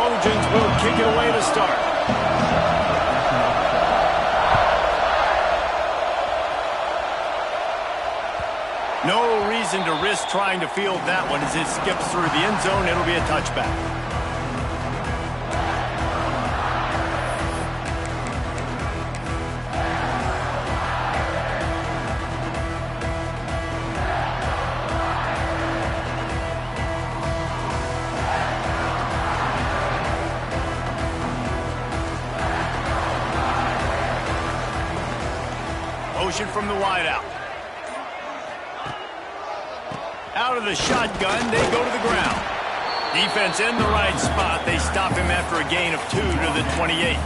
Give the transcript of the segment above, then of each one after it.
Trojans will kick it away to start. No reason to risk trying to field that one as it skips through the end zone. It'll be a touchback. Motion from the wideout. Out of the shotgun, they go to the ground. Defense in the right spot. They stop him after a gain of 2 to the 28.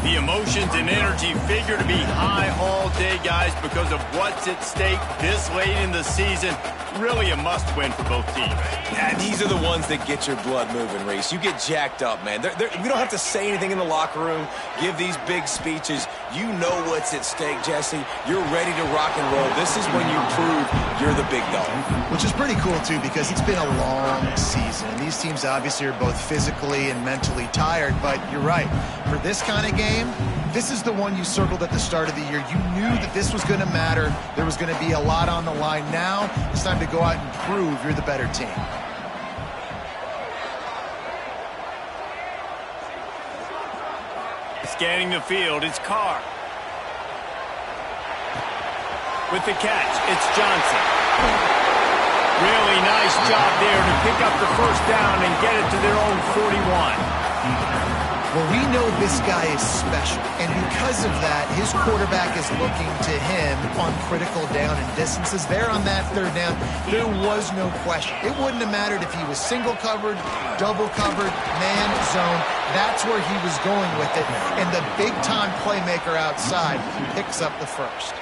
The emotions and energy figure to be high all day, guys, because of what's at stake this late in the season. Really a must-win for both teams. Yeah, these are the ones that get your blood moving, Reese. You get jacked up, man. We don't have to say anything in the locker room, give these big speeches. You know what's at stake, Jesse. You're ready to rock and roll. This is when you prove you're the big dog. Which is pretty cool, too, because it's been a long season. And these teams obviously are both physically and mentally tired, but you're right. For this kind of game, this is the one you circled at the start of the year. You knew that this was going to matter. There was going to be a lot on the line. Now it's time to go out and prove you're the better team. Scanning the field, it's Carr. With the catch, it's Johnson. Really nice job there to pick up the first down and get it to their own 41. Well, we know this guy is special, and because of that, his quarterback is looking to him on critical down and distances. There on that third down, there was no question. It wouldn't have mattered if he was single covered, double covered, man zone. That's where he was going with it, and the big-time playmaker outside picks up the first.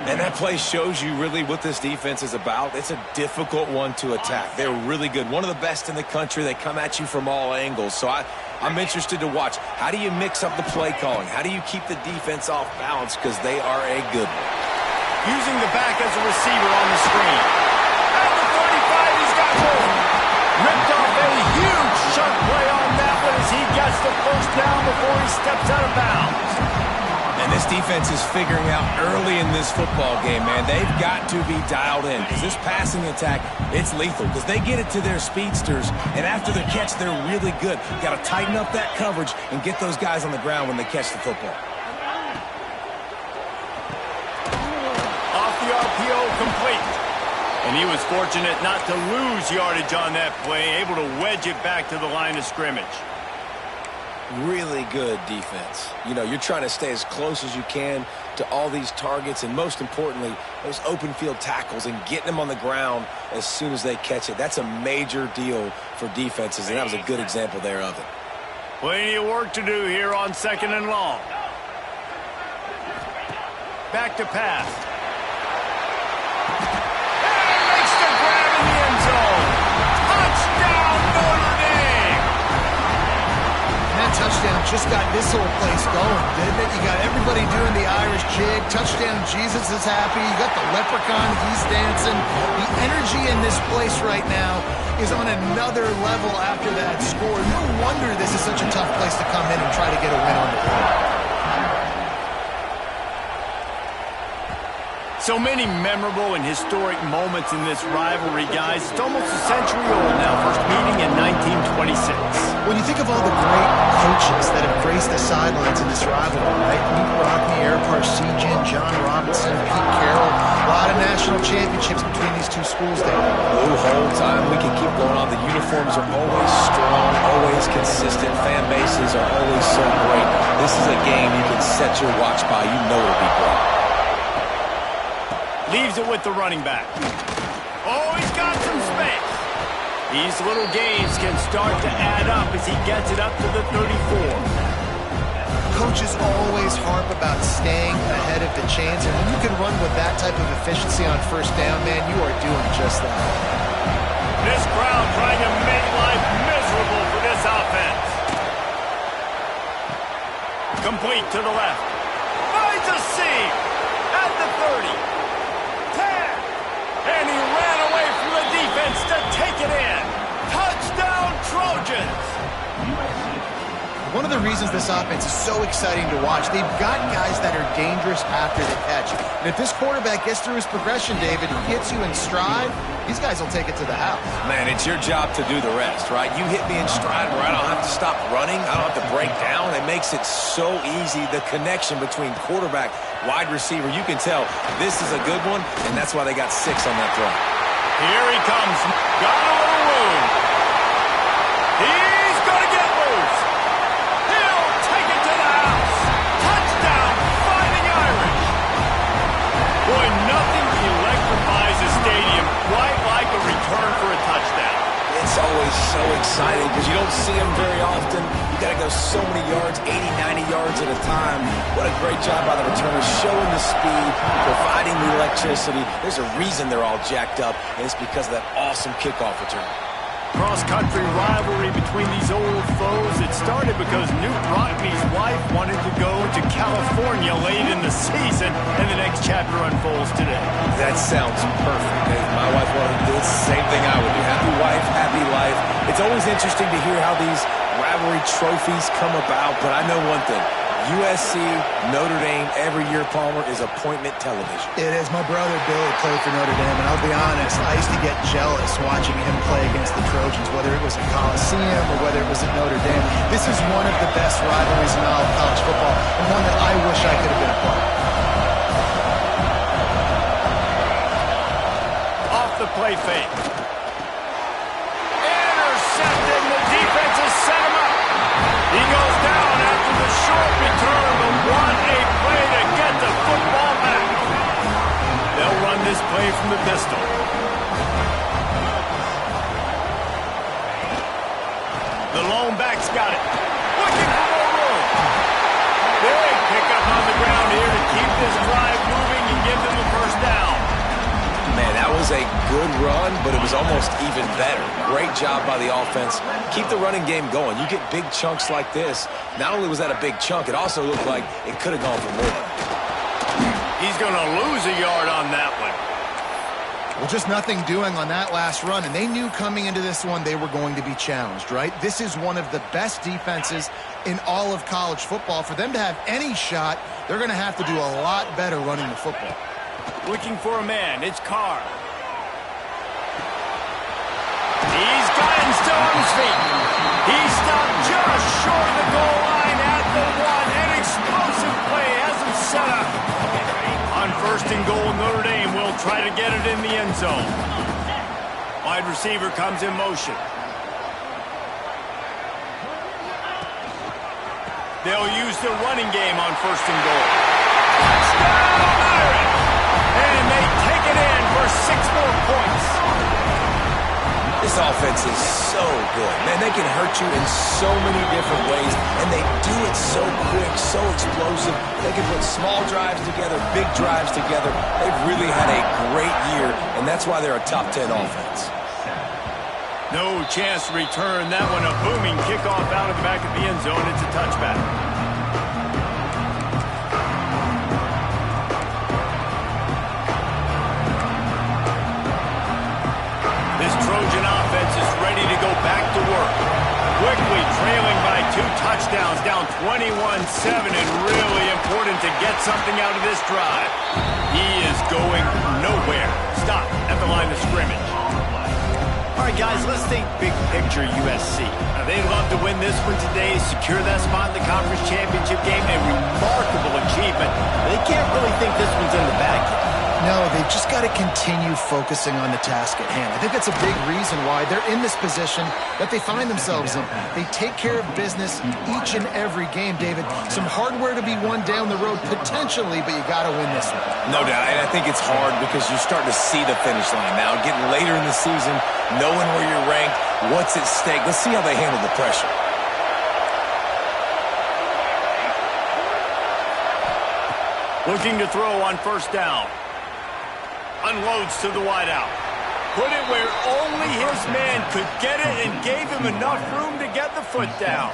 And that play shows you really what this defense is about. It's a difficult one to attack. They're really good. One of the best in the country. They come at you from all angles. So I'm interested to watch. How do you mix up the play calling? How do you keep the defense off balance? Because they are a good one. Using the back as a receiver on the screen. At the 35, he's got room. Ripped off a huge sharp play on that one as he gets the first down before he steps out of bounds. And this defense is figuring out early in this football game, man. They've got to be dialed in because this passing attack, it's lethal because they get it to their speedsters, and after the catch, they're really good. Got to tighten up that coverage and get those guys on the ground when they catch the football. Off the RPO, complete. And he was fortunate not to lose yardage on that play, able to wedge it back to the line of scrimmage. Really good defense. You know, you're trying to stay as close as you can to all these targets, and most importantly, those open field tackles and getting them on the ground as soon as they catch it. That's a major deal for defenses, and that was a good example there of it. Plenty of work to do here on 2nd and long. Back to pass. And makes the grab in the end zone. Touchdown, Notre Dame! That touchdown just got this whole place going, didn't it? You got everybody doing the Irish jig. Touchdown, Jesus is happy. You got the leprechaun, he's dancing. The energy in this place right now is on another level after that score. No wonder this is such a tough place to come in and try to get a win on the road. So many memorable and historic moments in this rivalry, guys. It's almost a century old now. First meeting in 1926. When you think of all the great coaches that have graced the sidelines in this rivalry, right? Luke Rockne, Eric Parsegian, John Robinson, Pete Carroll. A lot of national championships between these two schools there. The whole time we can keep going on. The uniforms are always strong, always consistent. Fan bases are always so great. This is a game you can set your watch by. You know it'll be great. Leaves it with the running back. Oh, he's got some space. These little gains can start to add up as he gets it up to the 34. Coaches always harp about staying ahead of the chains, and when you can run with that type of efficiency on first down, man, you are doing just that. This crowd trying to make life miserable for this offense. Complete to the left. Finds a seam at the 30. And he ran away from the defense to take it in. Touchdown, Trojans! one of the reasons this offense is so exciting to watch. They've got guys that are dangerous after the catch. And if this quarterback gets through his progression, David, he hits you in stride, these guys will take it to the house. Man, it's your job to do the rest, right? You hit me in stride where I don't have to stop running. I don't have to break down. It makes it so easy, the connection between quarterback, wide receiver. You can tell this is a good one, and that's why they got 6 on that throw. Here he comes. Got a little room. He's going to get loose. He'll take it to the house. Touchdown, Fighting Irish. Boy, nothing electrifies a stadium quite like a return for a touchdown. It's always so exciting because you don't see them very often. You got to go so many yards, 80, 90 yards at a time. What a great job by the returners, showing the speed, providing the electricity. There's a reason they're all jacked up, and it's because of that awesome kickoff return. Cross-country rivalry between these old foes. It started because Newt Rockne's wife wanted to go to California late in the season, and the next chapter unfolds today. That sounds perfect. If my wife wanted to do it, it's the same thing I would do. Happy wife, happy life. It's always interesting to hear how these rivalry trophies come about, but I know one thing. USC, Notre Dame, every year, Palmer, is appointment television. It is. My brother Billy played for Notre Dame, and I'll be honest, I used to get jealous watching him play against the Trojans, whether it was at Coliseum or whether it was at Notre Dame. This is one of the best rivalries in all of college football, and one that I wish I could have been a part of. Off the play fake. Intercepted. The defense has set him up. He goes down after the short return, but what a play to get the football back. They'll run this play from the pistol. The lone back's got it. Looking for more room. Big pickup on the ground here to keep this drive moving and give them the first down. Man, that was a good run, but it was almost even better. Great job by the offense. Keep the running game going. You get big chunks like this. Not only was that a big chunk, it also looked like it could have gone for more. He's going to lose a yard on that one. Well, just nothing doing on that last run, and they knew coming into this one they were going to be challenged, right? This is one of the best defenses in all of college football. For them to have any shot, they're going to have to do a lot better running the football. Looking for a man. It's Carr. He's got him still on his feet. He stopped just short of the goal line at the 1. An explosive play has him set up. On 1st and goal, Notre Dame will try to get it in the end zone. Wide receiver comes in motion. They'll use the running game on 1st and goal. Touchdown, Irish! And they take it in for 6 more points. This offense is so good. Man, they can hurt you in so many different ways, and they do it so quick, so explosive. They can put small drives together, big drives together. They've really had a great year, and that's why they're a top 10 offense. No chance to return that one. A booming kickoff out of the back of the end zone. It's a touchback. Trojan offense is ready to go back to work. Quickly trailing by 2 touchdowns, down 21-7, and really important to get something out of this drive. He is going nowhere. Stop at the line of scrimmage. All right, guys, let's think big picture USC. They'd love to win this one today, secure that spot in the conference championship game, a remarkable achievement. They can't really think this one's in the bag yet. No, they've just got to continue focusing on the task at hand. I think that's a big reason why they're in this position that they find themselves in. They take care of business each and every game, David. Some hardware to be won down the road potentially, but you got to win this one. No doubt, and I think it's hard because you're starting to see the finish line now. Getting later in the season, knowing where you're ranked, what's at stake. Let's see how they handle the pressure. Looking to throw on 1st down. Unloads to the wideout. Put it where only his man could get it and gave him enough room to get the foot down.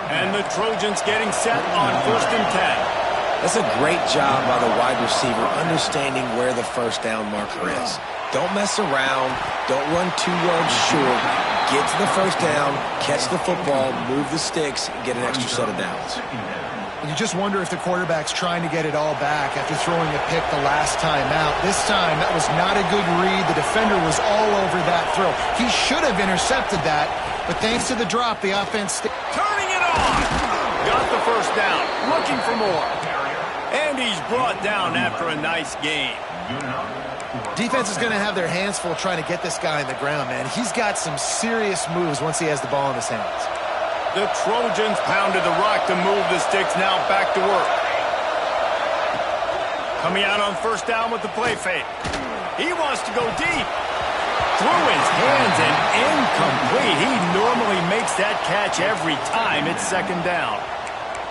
And the Trojans getting set on 1st and 10. That's a great job by the wide receiver understanding where the 1st down marker is. Don't mess around. Don't run 2 yards short. get to the first down, catch the football, move the sticks, and get an extra set of downs. You just wonder if the quarterback's trying to get it all back after throwing a pick the last time out. This time, that was not a good read. The defender was all over that throw. He should have intercepted that, but thanks to the drop, the offense... Turning it on! Got the first down, looking for more. And he's brought down after a nice gain. Defense is going to have their hands full trying to get this guy on the ground, man. He's got some serious moves once he has the ball in his hands. The Trojans pounded the rock to move the sticks, now back to work. Coming out on first down with the play fake. He wants to go deep. Through his hands and incomplete. He normally makes that catch every time it's second down.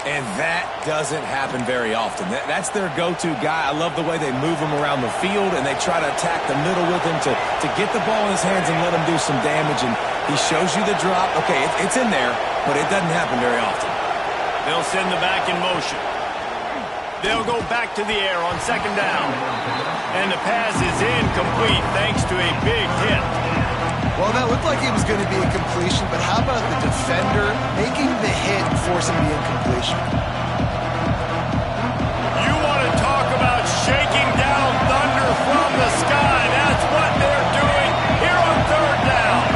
And that doesn't happen very often. That's their go-to guy. I love the way they move him around the field, and they try to attack the middle with him to get the ball in his hands and let him do some damage. And he shows you the drop. Okay, it's in there, but it doesn't happen very often. They'll send the back in motion. They'll go back to the air on second down. And the pass is incomplete thanks to a big hit. Well, that looked like it was going to be a completion, but how about the defender making the hit and forcing the incompletion? You want to talk about shaking down thunder from the sky. That's what they're doing here on third down.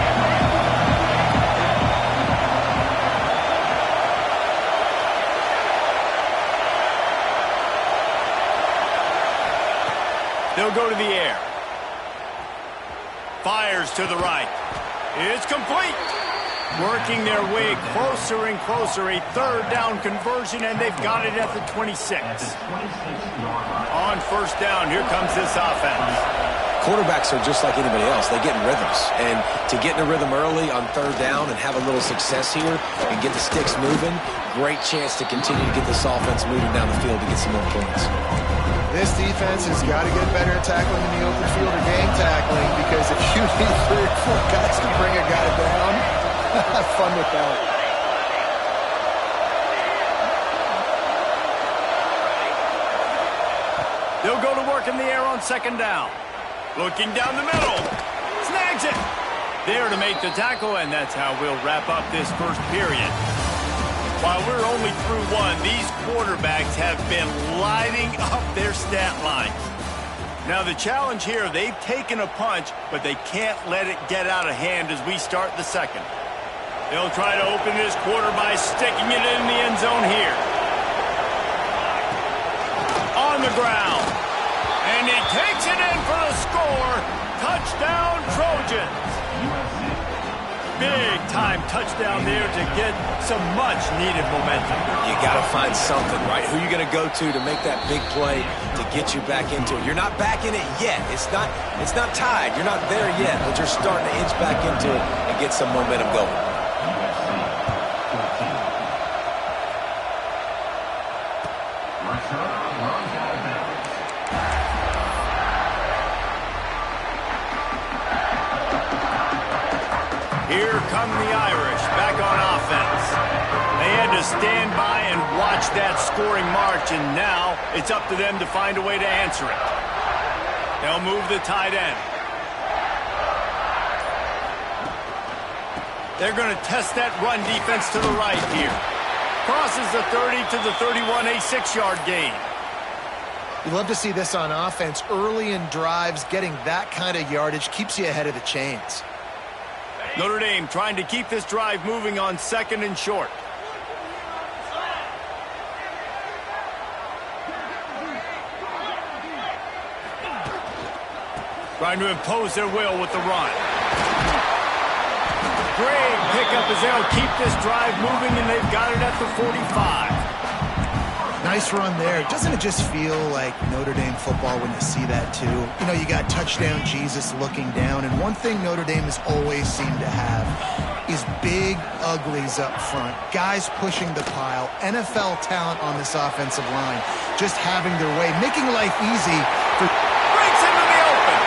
They'll go to the air. Fires to the right. It's complete. Working their way closer and closer. A third down conversion, and they've got it at the 26. On first down, here comes this offense. Quarterbacks are just like anybody else. They get in rhythms. And to get in a rhythm early on third down and have a little success here and get the sticks moving, great chance to continue to get this offense moving down the field to get some more points. This defense has got to get better at tackling in the open field or game tackling, because if you need 3 or 4 guys to bring a guy down, have fun with that. They'll go to work in the air on second down. Looking down the middle. Snags it. There to make the tackle, and that's how we'll wrap up this first period. While we're only through one, these quarterbacks have been lighting up their stat lines. Now the challenge here, they've taken a punch, but they can't let it get out of hand as we start the second. They'll try to open this quarter by sticking it in the end zone here. On the ground. And he takes it in for the score. Touchdown, Trojans. Big-time touchdown there to get some much-needed momentum. You got to find something, right? Who are you going to go to make that big play to get you back into it? You're not back in it yet. It's not tied. You're not there yet, but you're starting to inch back into it and get some momentum going. Here come the Irish back on offense. They had to stand by and watch that scoring march, and now it's up to them to find a way to answer it. They'll move the tight end. They're going to test that run defense to the right here. Crosses the 30 to the 31, a 6-yard gain. You love to see this on offense. Early in drives, getting that kind of yardage keeps you ahead of the chains. Notre Dame trying to keep this drive moving on second and short. Trying to impose their will with the run. Great pickup as they'll keep this drive moving, and they've got it at the 45. Nice run there. Doesn't it just feel like Notre Dame football when you see that too? You know, you got touchdown Jesus looking down, and one thing Notre Dame has always seemed to have is big uglies up front. Guys pushing the pile. NFL talent on this offensive line. Just having their way. Making life easy for... Breaks into the open.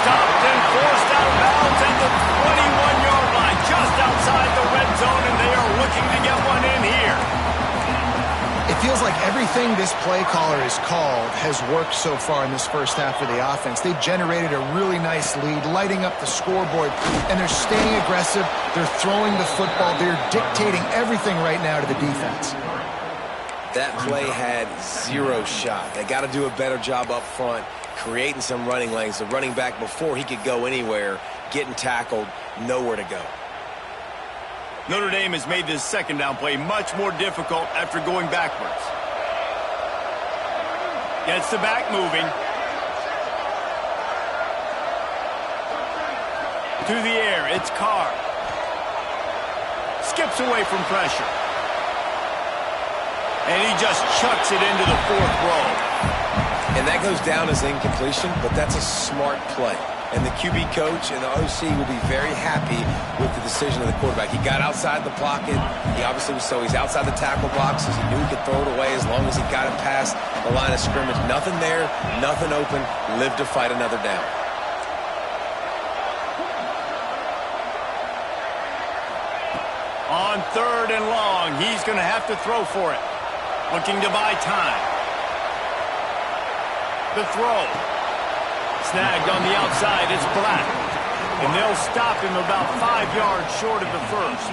Stopped and forced out of bounds at the 21-yard line. Just outside the red zone, and they are looking to get one in here. It feels like everything this play caller has called has worked so far in this first half of the offense. They've generated a really nice lead, lighting up the scoreboard, and they're staying aggressive. They're throwing the football. They're dictating everything right now to the defense. That play had zero shot. They got to do a better job up front, creating some running lanes. The running back, before he could go anywhere, getting tackled, nowhere to go. Notre Dame has made this second down play much more difficult after going backwards. Gets the back moving. To the air, it's Carr. Skips away from pressure. And he just chucks it into the fourth row. And that goes down as incompletion, but that's a smart play. And the QB coach and the OC will be very happy with the decision of the quarterback. He got outside the pocket. He obviously was he's outside the tackle boxes. He knew he could throw it away as long as he got it past the line of scrimmage. Nothing there, nothing open. Live to fight another down. On 3rd and long, he's going to have to throw for it. Looking to buy time. The throw. Snagged on the outside, it's Black. And they'll stop him about 5 yards short of the first.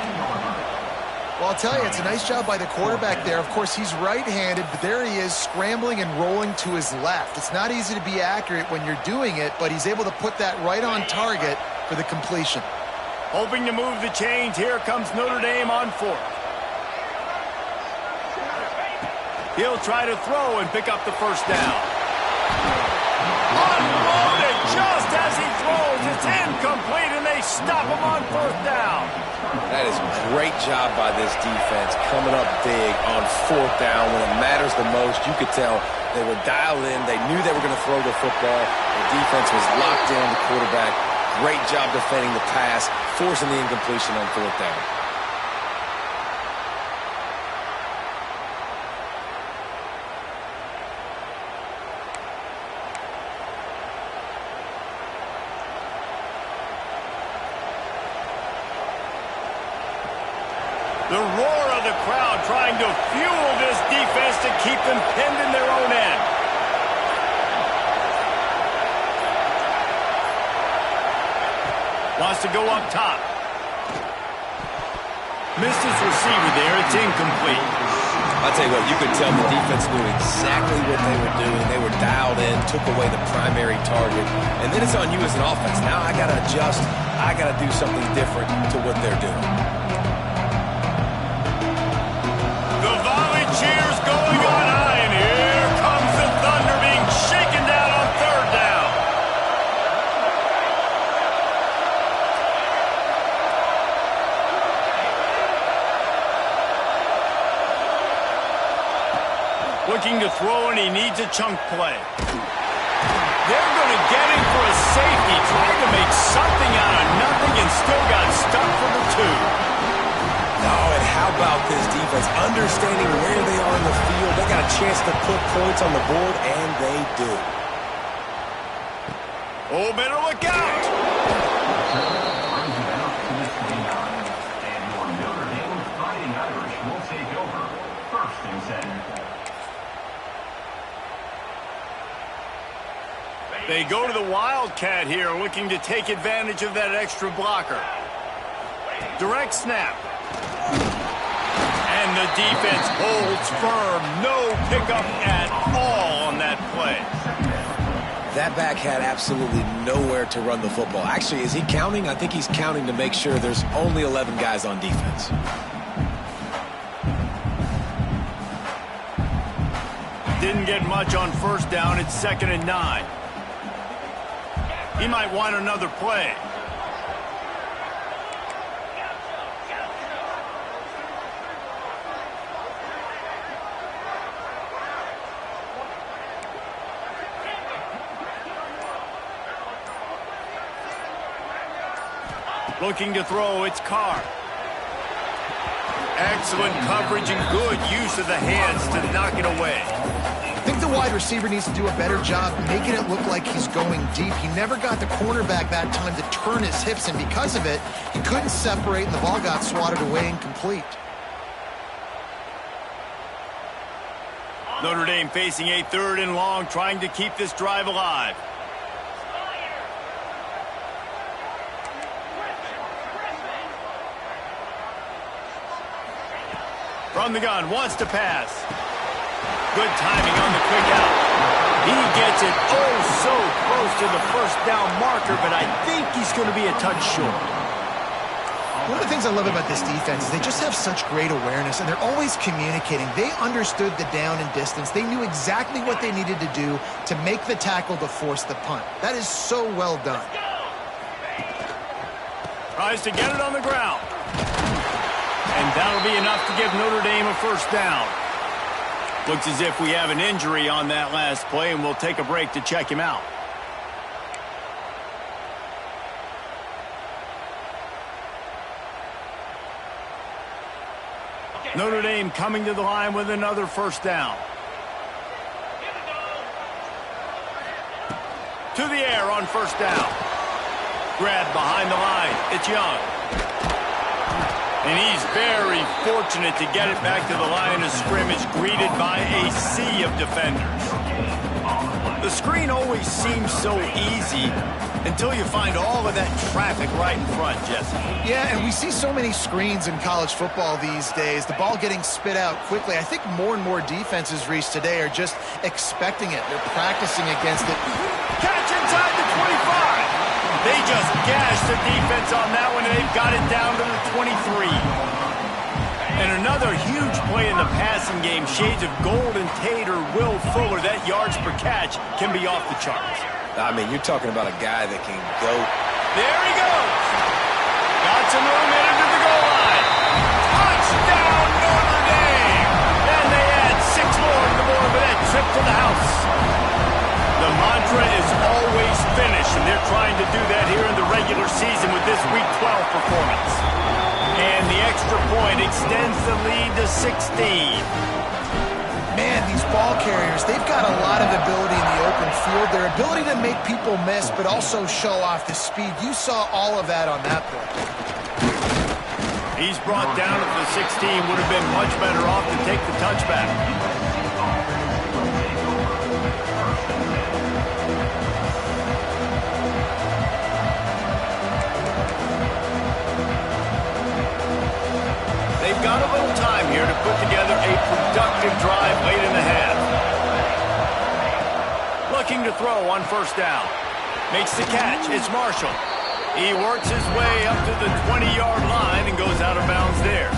Well, I'll tell you, it's a nice job by the quarterback there. Of course, he's right-handed, but there he is scrambling and rolling to his left. It's not easy to be accurate when you're doing it, but he's able to put that right on target for the completion. Hoping to move the chains, here comes Notre Dame on 4th. He'll try to throw and pick up the first down. Unloaded just as he throws. It's incomplete, and they stop him on 4th down. That is a great job by this defense, coming up big on 4th down when it matters the most. You could tell they were dialed in. They knew they were going to throw the football. The defense was locked in on the quarterback. Great job defending the pass, forcing the incompletion on 4th down. The roar of the crowd trying to fuel this defense to keep them pinned in their own end. Wants to go up top. Missed his receiver there. It's incomplete. I'll tell you what, you could tell the defense knew exactly what they were doing. They were dialed in, took away the primary target. And then it's on you as an offense. Now I got to adjust. I got to do something different to what they're doing. Cheers going on high, and here comes the Thunder being shaken down on 3rd down. Looking to throw, and he needs a chunk play. They're going to get him for a safety, trying to make something out of nothing, and still got stuck for the 2. Oh, and how about this defense? Understanding where they are in the field. They got a chance to put points on the board, and they do. Oh, better look out! They go to the Wildcat here, looking to take advantage of that extra blocker. Direct snap. And the defense holds firm. No pickup at all on that play. That back had absolutely nowhere to run the football. Actually, is he counting? I think he's counting to make sure there's only 11 guys on defense. Didn't get much on 1st down. It's 2nd and 9. He might want another play. Looking to throw, it's Carr. Excellent coverage and good use of the hands to knock it away. I think the wide receiver needs to do a better job making it look like he's going deep. He never got the cornerback that time to turn his hips, and because of it, he couldn't separate, and the ball got swatted away incomplete. Notre Dame facing a 3rd and long, trying to keep this drive alive. From the gun, wants to pass. Good timing on the quick out. He gets it oh so close to the first down marker, but I think he's going to be a touch short. One of the things I love about this defense is they just have such great awareness, and they're always communicating. They understood the down and distance. They knew exactly what they needed to do to make the tackle to force the punt. That is so well done. Tries to get it on the ground. And that'll be enough to give Notre Dame a first down. Looks as if we have an injury on that last play, and we'll take a break to check him out. Notre Dame coming to the line with another first down. To the air on first down. Grab behind the line. It's Young. And he's very fortunate to get it back to the line of scrimmage, greeted by a sea of defenders. The screen always seems so easy until you find all of that traffic right in front, Jesse. Yeah, and we see so many screens in college football these days. The ball getting spit out quickly. I think more and more defenses, Reese, today are just expecting it. They're practicing against it. Catch inside the 25. They just gashed the defense on that one, and they've got it down to the 23. And another huge play in the passing game. Shades of Golden Tate or Will Fuller. That yards per catch can be off the charts. I mean, you're talking about a guy that can go. There he goes. Got some room in into the goal line. Touchdown, Notre Dame. And they add 6 more to the board with that trip to the house. The mantra is always finish, and they're trying to do that here in the regular season with this Week 12 performance. And the extra point extends the lead to 16. Man, these ball carriers, they've got a lot of ability in the open field. Their ability to make people miss, but also show off the speed. You saw all of that on that play. He's brought down at the 16. Would have been much better off to take the touchback. They've got a little time here to put together a productive drive late in the half. Looking to throw on first down. Makes the catch. It's Marshall. He works his way up to the 20-yard line and goes out of bounds there.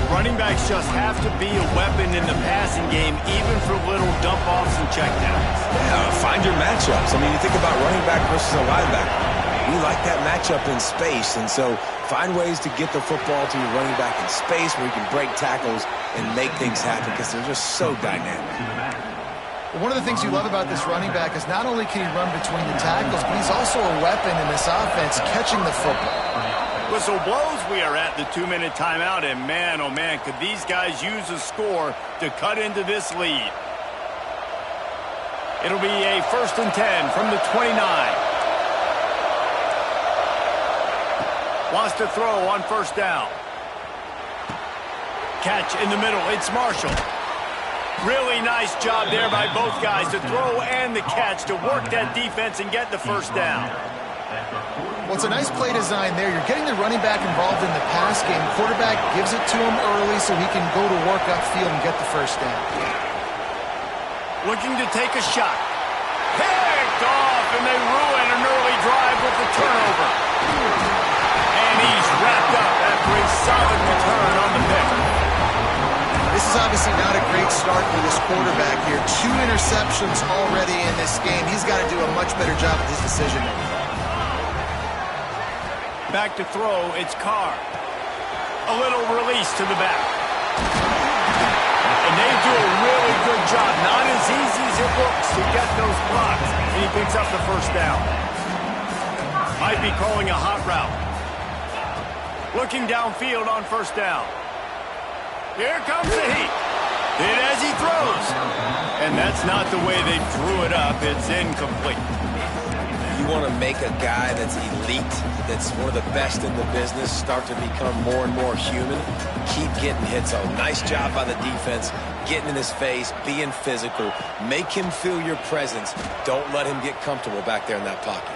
Running backs just have to be a weapon in the passing game, even for little dump-offs and checkdowns. Yeah, find your matchups. I mean, you think about running back versus a linebacker. We like that matchup in space, and so find ways to get the football to your running back in space where you can break tackles and make things happen because they're just so dynamic. One of the things you love about this running back is not only can he run between the tackles, but he's also a weapon in this offense catching the football. Whistle blows. We are at the 2-minute timeout, and man, oh man, could these guys use a score to cut into this lead. It'll be a 1st and 10 from the 29. Wants to throw on first down. Catch in the middle. It's Marshall. Really nice job there by both guys to throw and the catch to work that defense and get the first down. Well, it's a nice play design there. You're getting the running back involved in the pass game. Quarterback gives it to him early so he can go to work upfield and get the first down. Looking to take a shot. Picked off, and they ruin an early drive with the turnover. And he's wrapped up after a solid return on the pick. This is obviously not a great start for this quarterback here. 2 interceptions already in this game. He's got to do a much better job with his decision making. Back to throw, it's Carr. A little release to the back. And they do a really good job. Not as easy as it looks to get those blocks. And he picks up the first down. Might be calling a hot route. Looking downfield on first down. Here comes the heat. Hit as he throws. And that's not the way they drew it up. It's incomplete. You want to make a guy that's elite, that's one of the best in the business, start to become more and more human. Keep getting hits on. Nice job by the defense, getting in his face, being physical. Make him feel your presence. Don't let him get comfortable back there in that pocket.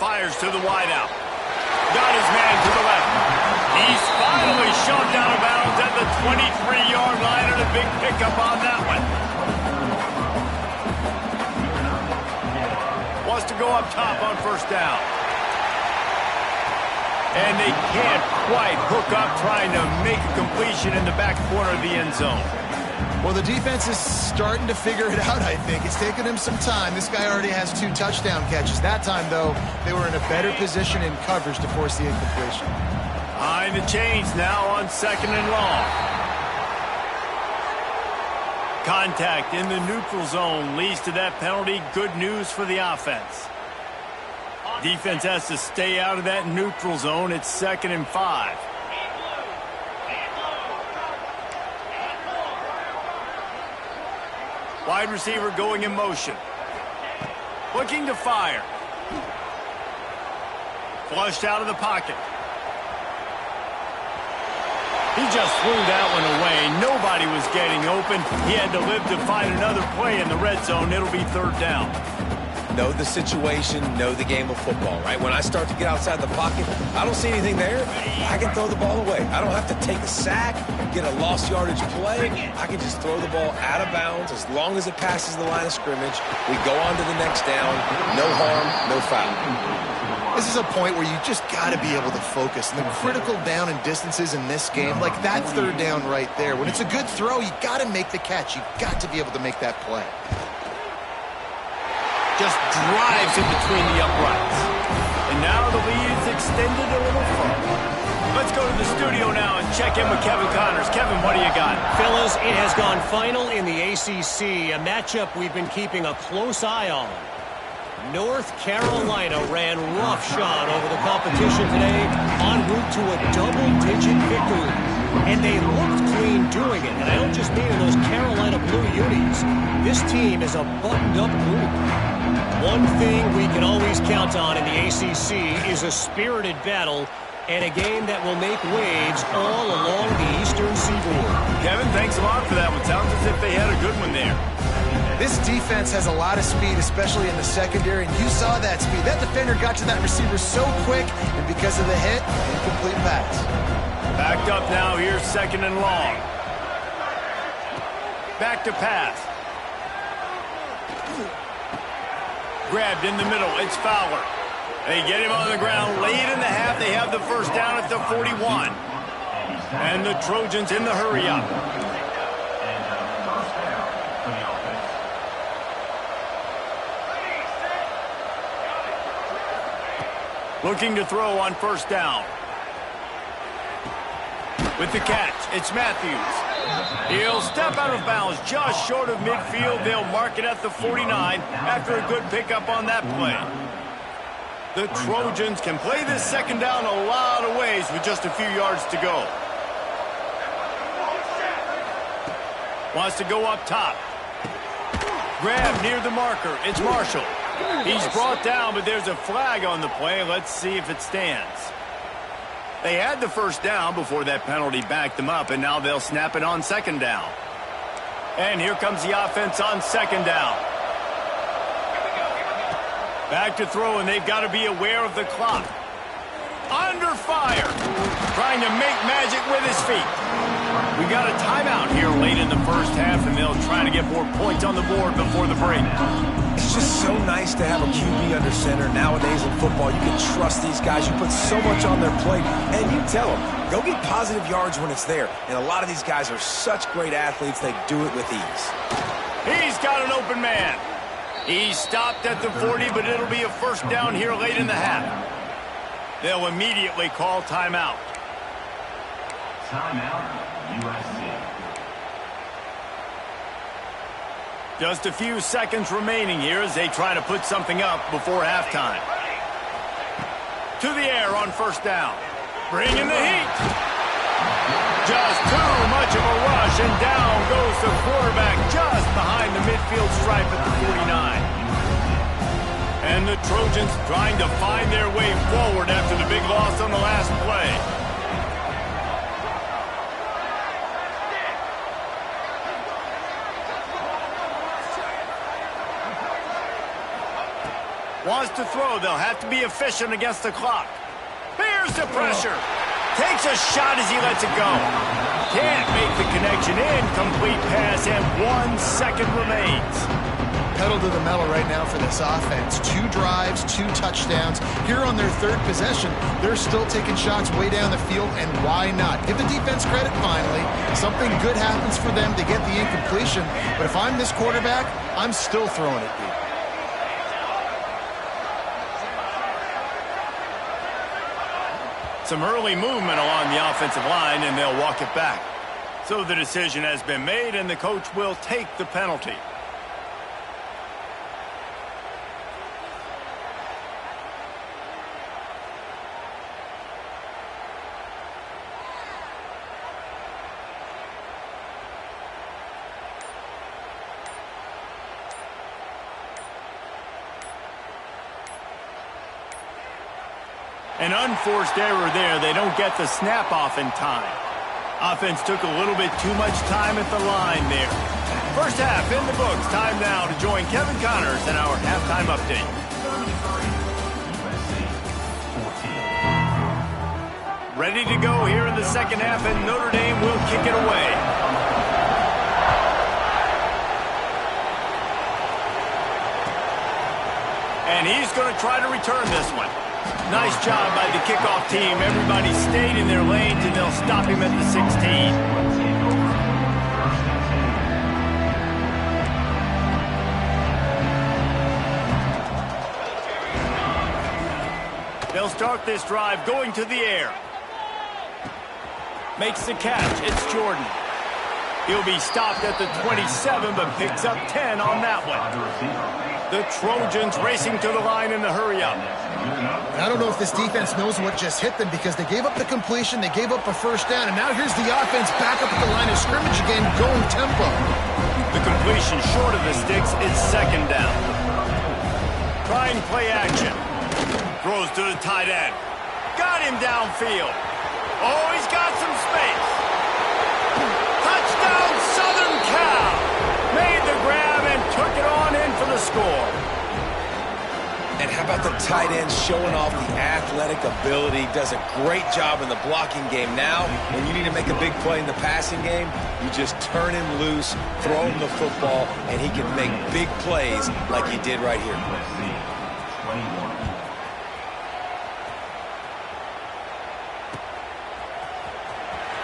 Fires to the wideout. Got his man to the left. He's finally shoved out of bounds at the 23-yard line, and a big pickup on that one. Wants to go up top on first down. And they can't quite hook up trying to make a completion in the back corner of the end zone. Well, the defense is starting to figure it out, I think. It's taken him some time. This guy already has 2 touchdown catches. That time, though, they were in a better position in coverage to force the incompletion. Behind the chains now on 2nd and long. Contact in the neutral zone leads to that penalty. Good news for the offense. Defense has to stay out of that neutral zone. It's 2nd and 5. Wide receiver going in motion. Looking to fire. Flushed out of the pocket. He just threw that one away. Nobody was getting open. He had to live to find another play in the red zone. It'll be 3rd down. Know the situation, know the game of football, right? When I start to get outside the pocket, I don't see anything there, I can throw the ball away. I don't have to take a sack, get a lost yardage play. I can just throw the ball out of bounds as long as it passes the line of scrimmage. We go on to the next down. No harm, no foul. This is a point where you just got to be able to focus. And the critical down and distances in this game, like that 3rd down right there, when it's a good throw, you got to make the catch. You got to be able to make that play. Just drives in between the uprights. And now the lead's extended a little further. Let's go to the studio now and check in with Kevin Connors. Kevin, what do you got? Fellas, it has gone final in the ACC, a matchup we've been keeping a close eye on. North Carolina ran roughshod over the competition today en route to a double-digit victory. And they looked clean doing it. And I don't just mean in those Carolina blue unis. This team is a buttoned-up group. One thing we can always count on in the ACC is a spirited battle and a game that will make waves all along the Eastern Seaboard. Kevin, thanks a lot for that one. Sounds as if they had a good one there. This defense has a lot of speed, especially in the secondary, and you saw that speed. That defender got to that receiver so quick, and because of the hit, incomplete pass. Backed up now, here's 2nd and long. Back to pass. Grabbed in the middle, it's Fowler. They get him on the ground late in the half. They have the first down at the 41. And the Trojans in the hurry up. Looking to throw on first down. With the catch, it's Matthews. He'll step out of bounds just short of midfield. They'll mark it at the 49 after a good pickup on that play. The Trojans can play this 2nd down a lot of ways with just a few yards to go. Wants to go up top. Grab near the marker. It's Marshall. He's brought down, but there's a flag on the play. Let's see if it stands. They had the first down before that penalty backed them up, and now they'll snap it on 2nd down. And here comes the offense on 2nd down. Back to throw, and they've got to be aware of the clock. Under fire. Trying to make magic with his feet. We got a timeout here late in the first half, and they'll try to get more points on the board before the break. It's just so nice to have a QB under center. Nowadays in football, you can trust these guys. You put so much on their plate, and you tell them, go get positive yards when it's there. And a lot of these guys are such great athletes, they do it with ease. He's got an open man. He stopped at the 40, but it'll be a first down here late in the half. They'll immediately call timeout. Timeout, USC. Just a few seconds remaining here as they try to put something up before halftime. To the air on first down. Bringing the heat. Just too much of a rush, and down goes the quarterback just behind the midfield stripe at the 49. And And the Trojans trying to find their way forward after the big loss on the last play. Wants to throw. They'll have to be efficient against the clock. Here's the pressure. Takes a shot as he lets it go. Can't make the connection. Incomplete pass, and 1 second remains. Pedal to the metal right now for this offense. 2 drives, 2 touchdowns. Here on their 3rd possession, they're still taking shots way down the field, and why not? Give the defense credit finally. Something good happens for them to get the incompletion, but if I'm this quarterback, I'm still throwing it deep. Some early movement along the offensive line, and they'll walk it back. So the decision has been made, and the coach will take the penalty. An unforced error there. They don't get the snap off in time. Offense took a little bit too much time at the line there. First half in the books. Time now to join Kevin Connors in our halftime update. Ready to go here in the second half, and Notre Dame will kick it away. And he's going to try to return this one. Nice job by the kickoff team. Everybody stayed in their lanes, and they'll stop him at the 16. They'll start this drive going to the air. Makes the catch. It's Jordan. He'll be stopped at the 27, but picks up 10 on that one. The Trojans racing to the line in the hurry-up. I don't know if this defense knows what just hit them, because they gave up the completion, they gave up a first down, and now here's the offense back up at the line of scrimmage again, going tempo. The completion short of the sticks is second down. Trying play action. Throws to the tight end. Got him downfield. Oh, he's got some space. Touchdown, Southern Cal. Made the grab and took it on in for the score. And how about the tight end showing off the athletic ability? Does a great job in the blocking game. Now, when you need to make a big play in the passing game, you just turn him loose, throw him the football, and he can make big plays like he did right here.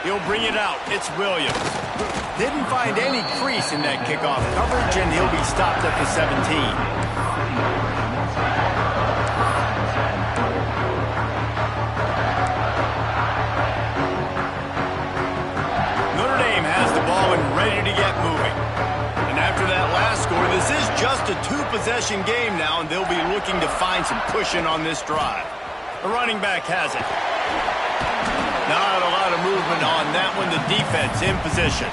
He'll bring it out. It's Williams. Didn't find any crease in that kickoff coverage, and he'll be stopped at the 17. Notre Dame has the ball and ready to get moving. And after that last score, this is just a 2-possession game now, and they'll be looking to find some cushion on this drive. The running back has it. Not a lot of movement on that one. The defense in position.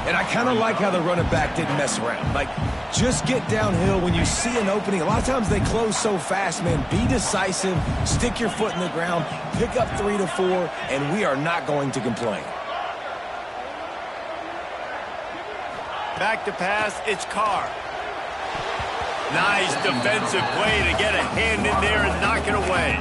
And I kind of like how the running back didn't mess around. Like, just get downhill when you see an opening. A lot of times they close so fast, man. Be decisive, stick your foot in the ground, pick up 3 to 4, and we are not going to complain. Back to pass, it's Carr. Nice defensive play to get a hand in there and knock it away.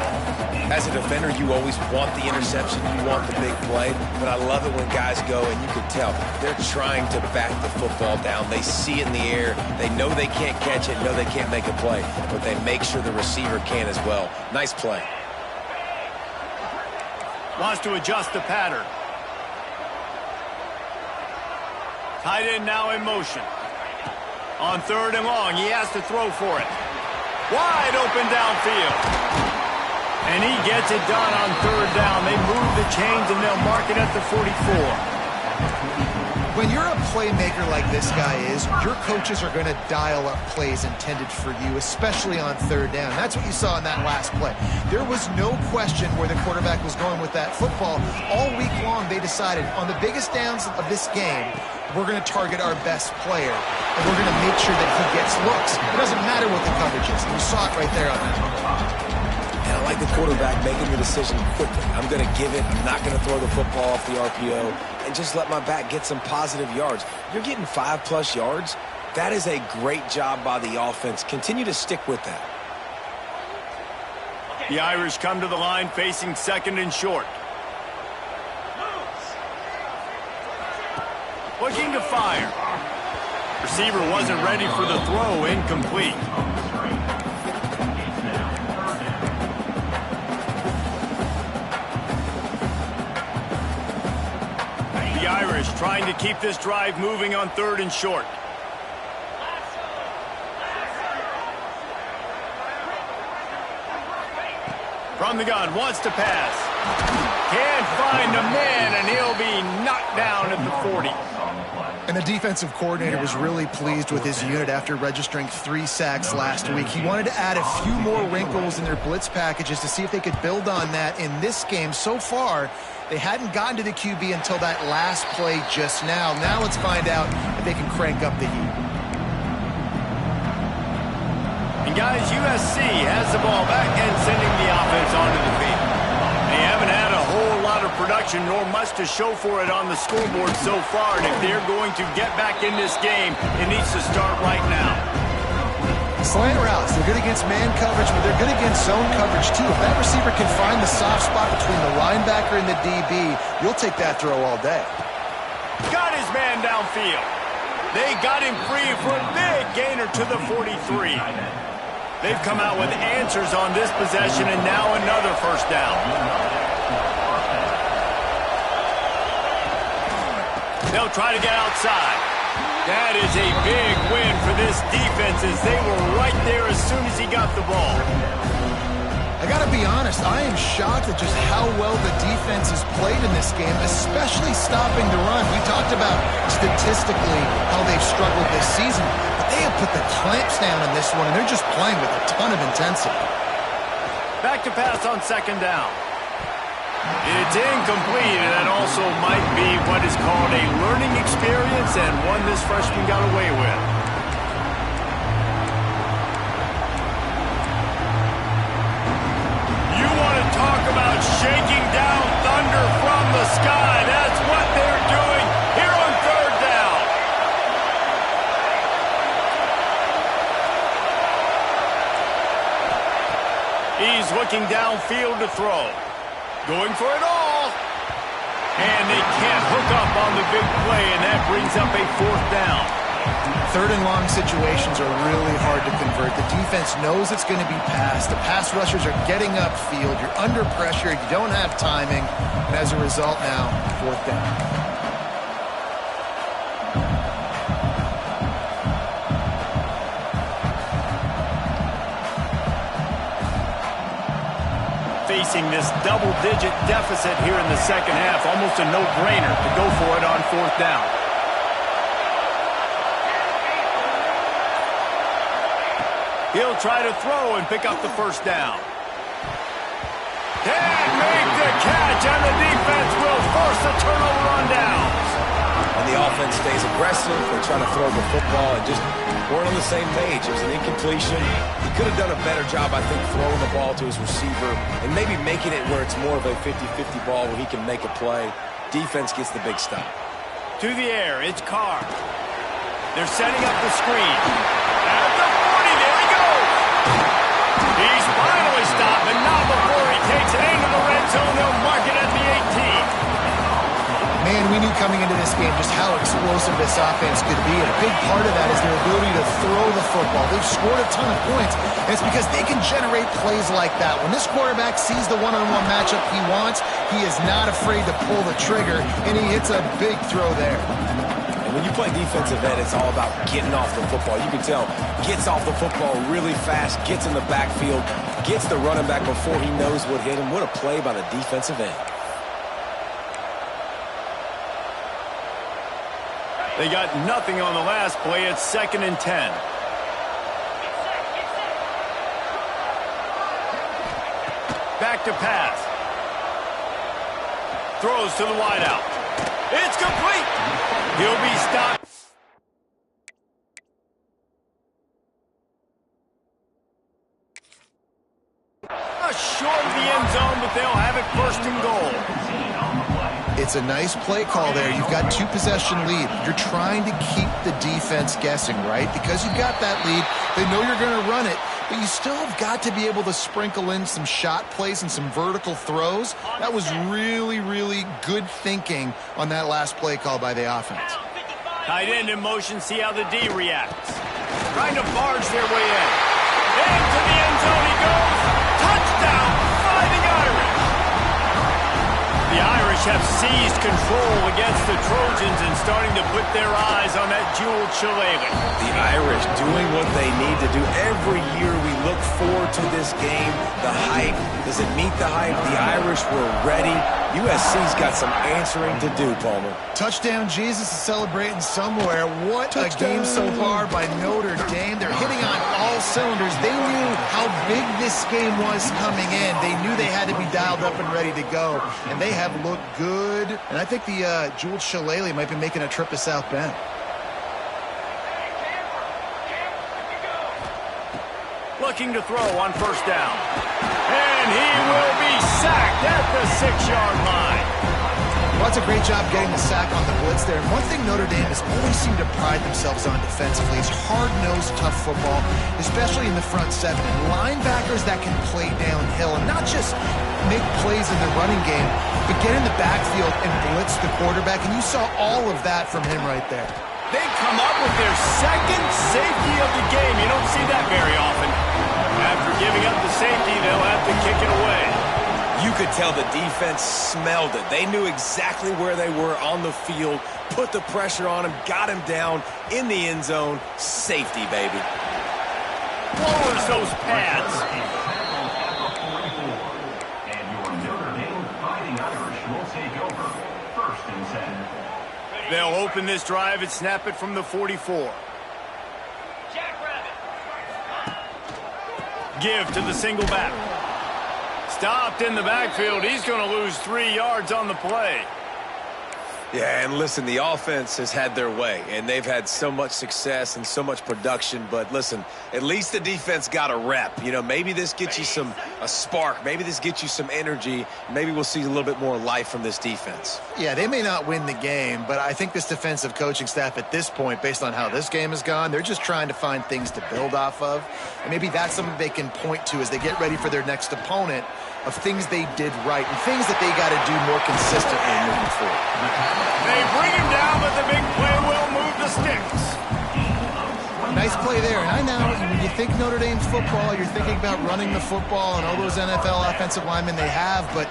As a defender, you always want the interception, you want the big play, but I love it when guys go, and you can tell they're trying to back the football down. They see it in the air. They know they can't catch it, know they can't make a play, but they make sure the receiver can as well. Nice play. Wants to adjust the pattern. Tight end now in motion. On 3rd and long, he has to throw for it. Wide open downfield. And he gets it done on 3rd down. They move the chains, and they'll mark it at the 44. When you're a playmaker like this guy is, your coaches are going to dial up plays intended for you, especially on 3rd down. That's what you saw in that last play. There was no question where the quarterback was going with that football. All week long, they decided on the biggest downs of this game, we're going to target our best player, and we're going to make sure that he gets looks. It doesn't matter what the coverage is. And we saw it right there on that. And I like the quarterback making the decision quickly. I'm going to give it. I'm not going to throw the football off the RPO and just let my back get some positive yards. You're getting 5+ yards. That is a great job by the offense. Continue to stick with that. The Irish come to the line facing 2nd and short. Looking to fire. Receiver wasn't ready for the throw. Incomplete. The Irish trying to keep this drive moving on 3rd and short. From the gun, wants to pass. Can't find a man, and he'll be knocked down at the 40. And the defensive coordinator was really pleased with his unit after registering 3 sacks last week. He wanted to add a few more wrinkles in their blitz packages to see if they could build on that in this game. So far, they hadn't gotten to the QB until that last play just now. Now let's find out if they can crank up the heat. And guys, USC has the ball back and sending the offense onto the field. They haven't had a whole lot of production nor much to show for it on the scoreboard so far. And if they're going to get back in this game, it needs to start right now. Slant routes, they're good against man coverage, but they're good against zone coverage too. If that receiver can find the soft spot between the linebacker and the DB, you'll take that throw all day. Got his man downfield. They got him free for a big gainer to the 43. They've come out with answers on this possession, and now another 1st down. They'll try to get outside. That is a big win for this defense as they were right there as soon as he got the ball. I got to be honest, I am shocked at just how well the defense has played in this game, especially stopping the run. We talked about statistically how they've struggled this season, but they have put the clamps down in this one, and they're just playing with a ton of intensity. Back to pass on 2nd down. It's incomplete, and that also might be what is called a learning experience and one this freshman got away with. You want to talk about shaking down thunder from the sky. That's what they're doing here on 3rd down. He's looking downfield to throw. Going for it all. And they can't hook up on the big play, and that brings up a 4th down. 3rd and long situations are really hard to convert. The defense knows it's going to be passed. The pass rushers are getting upfield. You're under pressure. You don't have timing. And as a result now, 4th down. Facing this double-digit deficit here in the 2nd half, almost a no-brainer to go for it on 4th down. He'll try to throw and pick up the 1st down. Can't make the catch, and the defense will force a turnover on downs. And the offense stays aggressive. They try to throw the football and just weren't on the same page. It was an incompletion. He could have done a better job, I think, throwing the ball to his receiver and maybe making it where it's more of a 50-50 ball where he can make a play. Defense gets the big stop. To the air, it's Carr. They're setting up the screen. At the 40, there he goes. He's finally stopped, and not before he takes it into the red zone. They'll mark it at the 18. Man, we knew coming into this game just how explosive this offense could be. And a big part of that is their ability to throw the football. They've scored a ton of points, and it's because they can generate plays like that. When this quarterback sees the one-on-one matchup he wants, he is not afraid to pull the trigger, and he hits a big throw there. And when you play defensive end, it's all about getting off the football. You can tell, gets off the football really fast, gets in the backfield, gets the running back before he knows what hit him. What a play by the defensive end. They got nothing on the last play. It's 2nd and 10. Back to pass. Throws to the wideout. It's complete. He'll be stopped. Short of the end zone, but they'll have it first and goal. It's a nice play call there. You've got 2-possession lead. You're trying to keep the defense guessing, right? Because you've got that lead, they know you're going to run it, but you still have got to be able to sprinkle in some shot plays and some vertical throws. That was really, really good thinking on that last play call by the offense. Tight end in motion, see how the D reacts. Trying to barge their way in. Into the end zone he goes. Touchdown, Fighting Irish. The Irish have seized control against the Trojans and starting to put their eyes on that jeweled shillelagh. The Irish doing what they need to do. Every year we look forward to this game. The hype, does it meet the hype? The Irish were ready. USC's got some answering to do, Palmer. Touchdown Jesus is celebrating somewhere. What a game so far by Notre Dame. They're hitting on all cylinders. They knew how big this game was coming in. They knew they had to be dialed up and ready to go. And they have looked good. And I think the jeweled shillelagh might be making a trip to South Bend. Looking to throw on first down. And he will be sacked at the 6-yard line. Well, that's a great job getting the sack on the blitz there. And one thing Notre Dame has always seemed to pride themselves on defensively is hard-nosed, tough football, especially in the front seven. And linebackers that can play downhill and not just make plays in the running game, but get in the backfield and blitz the quarterback. And you saw all of that from him right there. They come up with their second safety of the game. You don't see that very often. After giving up the safety, they'll have to kick it away. You could tell the defense smelled it. They knew exactly where they were on the field, put the pressure on him, got him down in the end zone. Safety, baby. Lowers those pads. And your Notre Dame Fighting Irish will take over. 1st and 10. They'll open this drive and snap it from the 44. Give to the single back. Stopped in the backfield. He's going to lose 3 yards on the play. Yeah, and listen, the offense has had their way, and they've had so much success and so much production. But listen, at least the defense got a rep. You know, maybe this gets you a spark. Maybe this gets you some energy. Maybe we'll see a little bit more life from this defense. Yeah, they may not win the game, but I think this defensive coaching staff at this point, based on how this game has gone, they're just trying to find things to build off of. And maybe that's something they can point to as they get ready for their next opponent, of things they did right and things that they got to do more consistently moving forward. They bring him down, but the big play will move the sticks. Nice play there. And I know when you think Notre Dame's football, you're thinking about running the football and all those NFL offensive linemen they have, but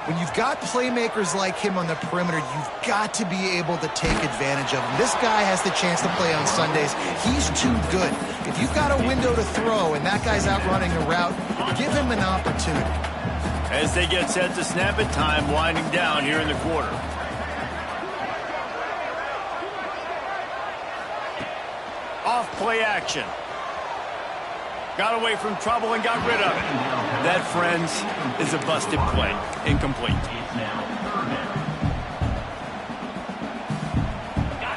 when you've got playmakers like him on the perimeter, you've got to be able to take advantage of him. This guy has the chance to play on Sundays. He's too good. If you've got a window to throw and that guy's out running a route, give him an opportunity. As they get set to snap it, time winding down here in the quarter. Off play action. Got away from trouble and got rid of it. That, friends, is a busted play. Incomplete.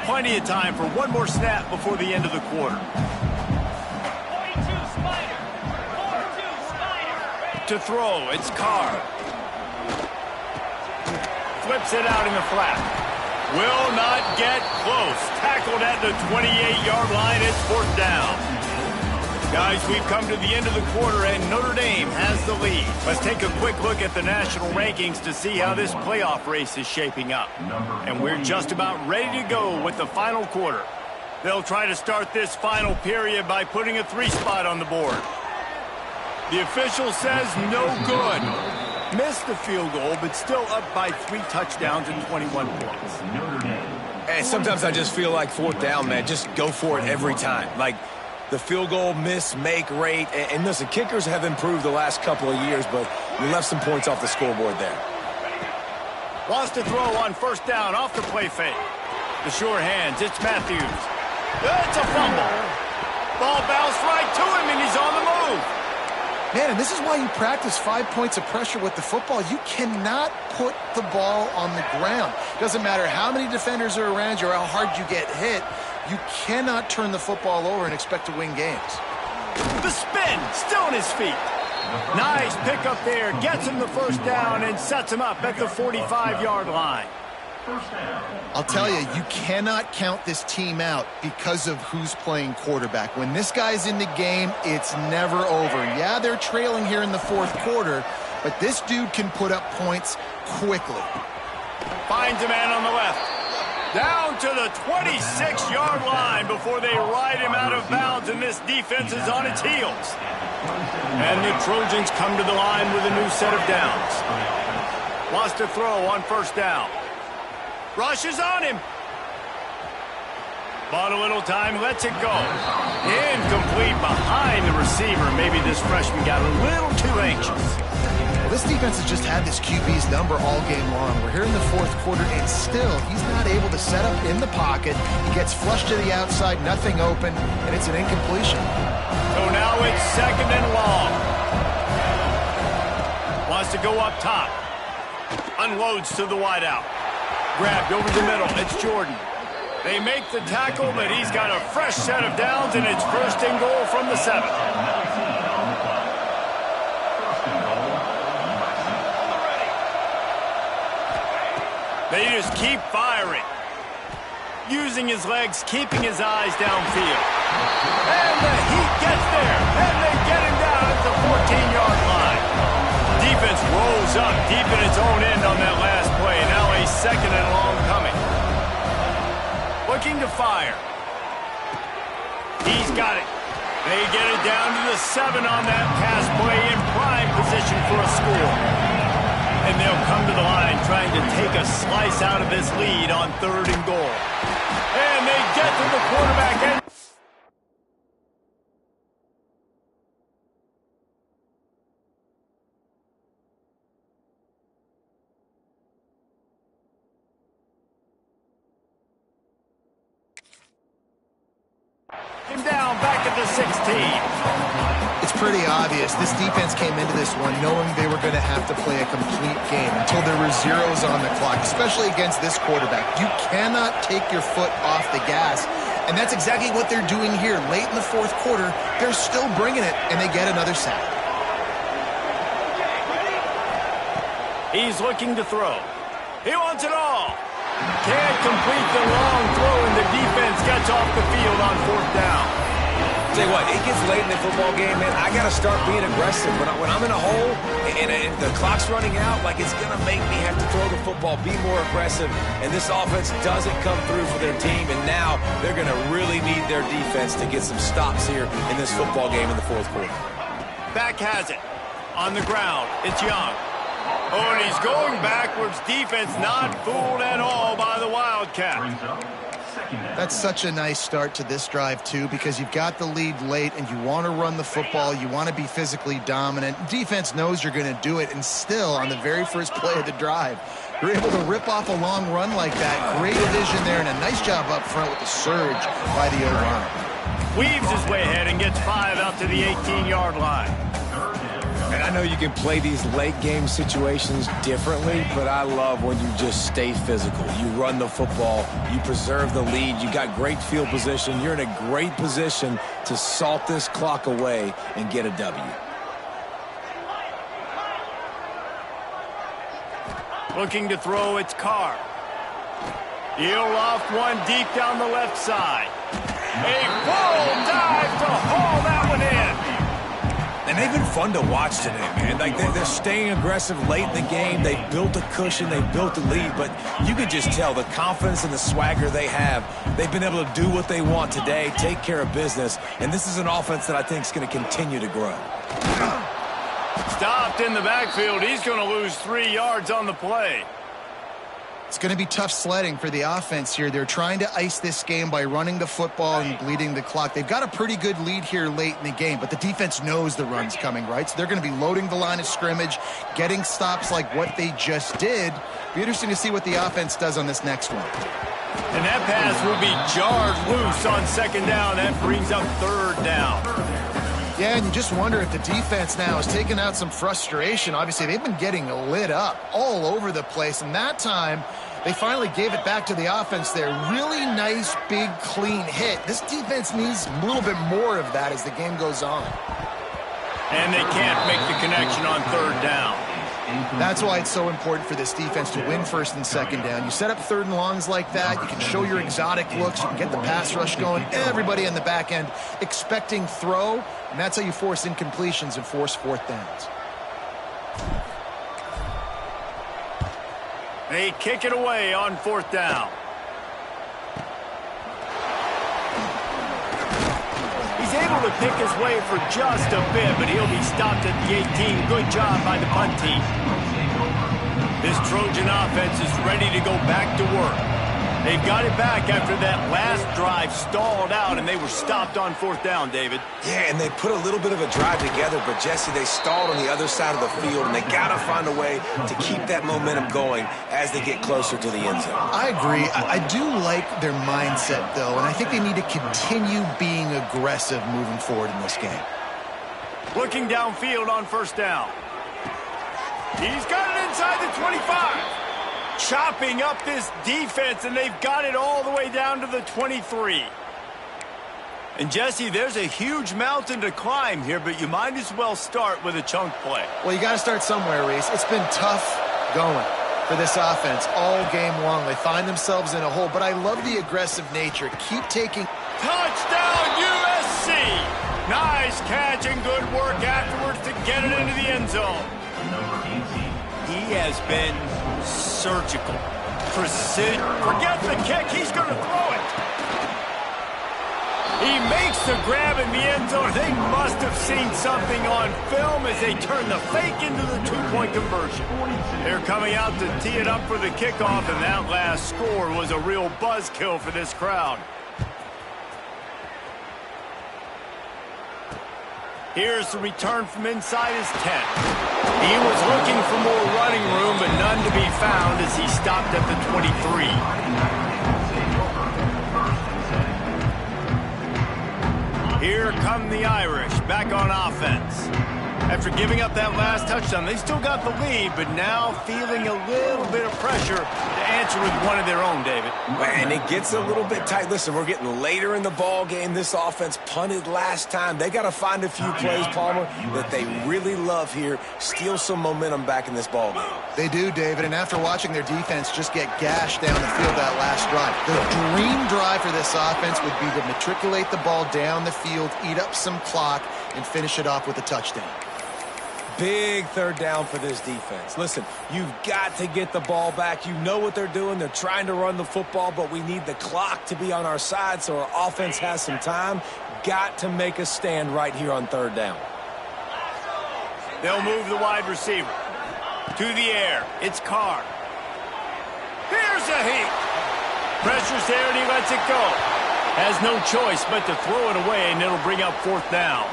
Plenty of time for one more snap before the end of the quarter. To throw, it's Carr. Flips it out in the flat. Will not get close. Tackled at the 28-yard line. It's 4th down. Guys, we've come to the end of the quarter, and Notre Dame has the lead. Let's take a quick look at the national rankings to see how this playoff race is shaping up. And we're just about ready to go with the final quarter. They'll try to start this final period by putting a 3 spot on the board. The official says no good. Missed the field goal, but still up by 3 touchdowns and 21 points. And sometimes I just feel like 4th down, man. Just go for it every time. Like the field goal miss, make rate. And listen, kickers have improved the last couple of years, but you left some points off the scoreboard there. Wants to throw on 1st down off the play fake. The sure hands, it's Matthews. It's a fumble. Ball bounced right to him, and he's on the move. Man, and this is why you practice 5 points of pressure with the football. You cannot put the ball on the ground. Doesn't matter how many defenders are around you or how hard you get hit. You cannot turn the football over and expect to win games. The spin, still on his feet. Nice pickup there. Gets him the first down and sets him up at the 45-yard line. I'll tell you, you cannot count this team out because of who's playing quarterback. When this guy's in the game, it's never over. Yeah, they're trailing here in the fourth quarter, but this dude can put up points quickly. Finds a man on the left. Down to the 26-yard line before they ride him out of bounds, and this defense is on its heels. And the Trojans come to the line with a new set of downs. Wants to throw on first down. Rushes on him. Bought a little time, lets it go. Incomplete behind the receiver. Maybe this freshman got a little too anxious. Well, this defense has just had this QB's number all game long. We're here in the fourth quarter, and still he's not able to set up in the pocket. He gets flushed to the outside, nothing open, and it's an incompletion. So now it's second and long. Wants to go up top. Unloads to the wideout. Grabbed over the middle. It's Jordan. They make the tackle, but he's got a fresh set of downs, and it's first and goal from the 7. They just keep firing. Using his legs, keeping his eyes downfield. And the heat gets there, and they get him down at the 14-yard line. Defense rolls up deep in its own end on that last play. Now a second and long coming. Looking to fire. He's got it. They get it down to the 7 on that pass play in prime position for a score. And they'll come to the line trying to take a slice out of this lead on third and goal. And they get to the quarterback end. Him down back at the 16. It's pretty obvious. This defense came into this one knowing they were going to have to play a complete game until there were zeros on the clock, especially against this quarterback. You cannot take your foot off the gas, and that's exactly what they're doing here. Late in the fourth quarter, they're still bringing it, and they get another sack. He's looking to throw. He wants it all. Can't complete the long throw, and the defense gets off the field on fourth down. Tell you what, it gets late in the football game, man. I got to start being aggressive. When I'm in a hole and the clock's running out, like it's going to make me have to throw the football, be more aggressive. And this offense doesn't come through for their team, and now they're going to really need their defense to get some stops here in this football game in the fourth quarter. Back has it. On the ground, it's Young. Oh, and he's going backwards. Defense not fooled at all by the Wildcat. That's such a nice start to this drive, too, because you've got the lead late and you want to run the football. You want to be physically dominant. Defense knows you're going to do it, and still, on the very first play of the drive, you're able to rip off a long run like that. Great vision there, and a nice job up front with the surge by the O-line. Weaves his way ahead and gets 5 out to the 18-yard line. And I know you can play these late game situations differently, but I love when you just stay physical. You run the football, you preserve the lead, you got great field position, you're in a great position to salt this clock away and get a W. Looking to throw, it's Carr. He'll loft one deep down the left side. A full dive to haul that one in. And they've been fun to watch today, man. Like they're staying aggressive late in the game. They've built a cushion. They've built a lead. But you can just tell the confidence and the swagger they have. They've been able to do what they want today, take care of business. And this is an offense that I think is going to continue to grow. Stopped in the backfield. He's going to lose 3 yards on the play. It's going to be tough sledding for the offense here. They're trying to ice this game by running the football and bleeding the clock. They've got a pretty good lead here late in the game, but the defense knows the run's coming, right? So they're going to be loading the line of scrimmage, getting stops like what they just did. Be interesting to see what the offense does on this next one. And that pass will be jarred loose on second down. That brings up third down. Yeah, and you just wonder if the defense now is taking out some frustration. Obviously, they've been getting lit up all over the place, and that time they finally gave it back to the offense there. Really nice, big, clean hit. This defense needs a little bit more of that as the game goes on. And they can't make the connection on third down. That's why it's so important for this defense to win first and second down. You set up third and longs like that, you can show your exotic looks, you can get the pass rush going, everybody in the back end expecting throw, and that's how you force incompletions and force fourth downs. They kick it away on fourth down. He's able to pick his way for just a bit, but he'll be stopped at the 18. Good job by the punt team. This Trojan offense is ready to go back to work. They've got it back after that last drive stalled out, and they were stopped on fourth down, David. Yeah, and they put a little bit of a drive together, but, Jesse, they stalled on the other side of the field, and they got to find a way to keep that momentum going as they get closer to the end zone. I agree. I do like their mindset, though, and I think they need to continue being aggressive moving forward in this game. Looking downfield on first down. He's got it inside the 25. Chopping up this defense, and they've got it all the way down to the 23. And, Jesse, there's a huge mountain to climb here, but you might as well start with a chunk play. Well, you got to start somewhere, Reese. It's been tough going for this offense all game long. They find themselves in a hole, but I love the aggressive nature. Keep taking... Touchdown, USC! Nice catch and good work afterwards to get it into the end zone. He has been surgical. Precision. Forget the kick. He's going to throw it. He makes the grab in the end zone. They must have seen something on film as they turn the fake into the two-point conversion. They're coming out to tee it up for the kickoff, and that last score was a real buzzkill for this crowd. Here's the return from inside his 10. He was looking for more running room, but none to be found as he stopped at the 23. Here come the Irish, back on offense. After giving up that last touchdown, they still got the lead, but now feeling a little bit of pressure to answer with one of their own, David. And it gets a little bit tight. Listen, we're getting later in the ball game. This offense punted last time. They got to find a few plays, Palmer, that they really love here, steal some momentum back in this ball game. They do, David, and after watching their defense just get gashed down the field that last drive, the dream drive for this offense would be to matriculate the ball down the field, eat up some clock, and finish it off with a touchdown. Big third down for this defense. Listen, you've got to get the ball back. You know what they're doing. They're trying to run the football, but we need the clock to be on our side so our offense has some time. Got to make a stand right here on third down. They'll move the wide receiver. To the air. It's Carr. Here's a heat. Pressure's there, and he lets it go. Has no choice but to throw it away, and it'll bring up fourth down.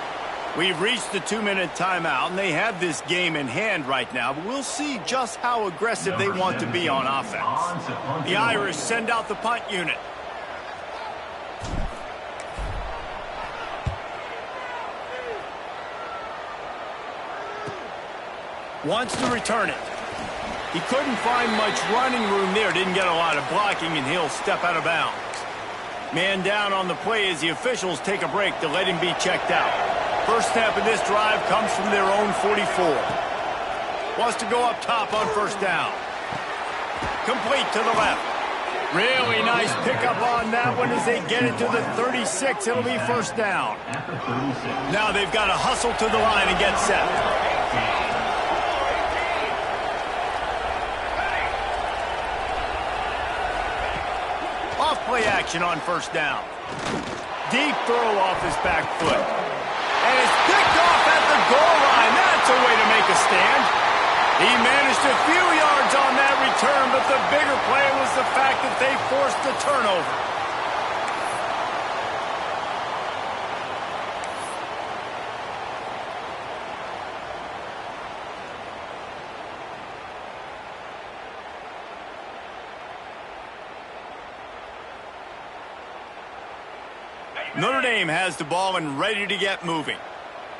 We've reached the 2-minute timeout, and they have this game in hand right now, but we'll see just how aggressive they want to be on offense. The Irish send out the punt unit. Wants to return it. He couldn't find much running room there, didn't get a lot of blocking, and he'll step out of bounds. Man down on the play as the officials take a break to let him be checked out. First snap of this drive comes from their own 44. Wants to go up top on first down. Complete to the left. Really nice pickup on that one as they get it to the 36. It'll be first down. Now they've got to hustle to the line and get set. Off-play action on first down. Deep throw off his back foot. And it's picked off at the goal line. That's a way to make a stand. He managed a few yards on that return, but the bigger play was the fact that they forced the turnover. Notre Dame has the ball and ready to get moving.